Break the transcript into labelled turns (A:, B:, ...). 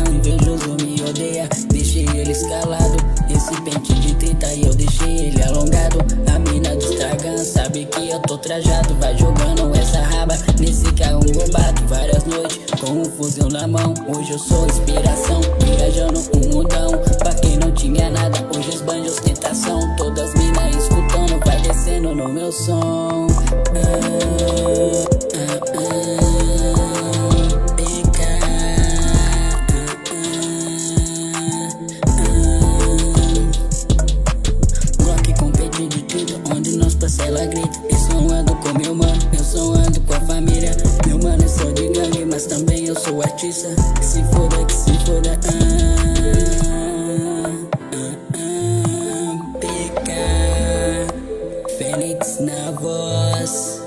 A: Invejoso me odeia, deixei ele escalado. Esse pente de 30 e eu deixei ele alongado. A mina do Instagram sabe que eu tô trajado. Vai jogando essa raba nesse carro roubado. Várias noites com um fuzil na mão. Hoje eu sou inspiração, viajando um mundão. Pra quem não tinha nada, hoje esbanja ostentação. Todas minas escutando, vai descendo no meu som. Glock com peito de tudo, onde nós parcela grita. Eu só ando com meu mano, eu só ando com a família. Meu mano, eu sou de gangue, mas também eu sou artista. Que se foda, que se foda. PK Fênix na voz.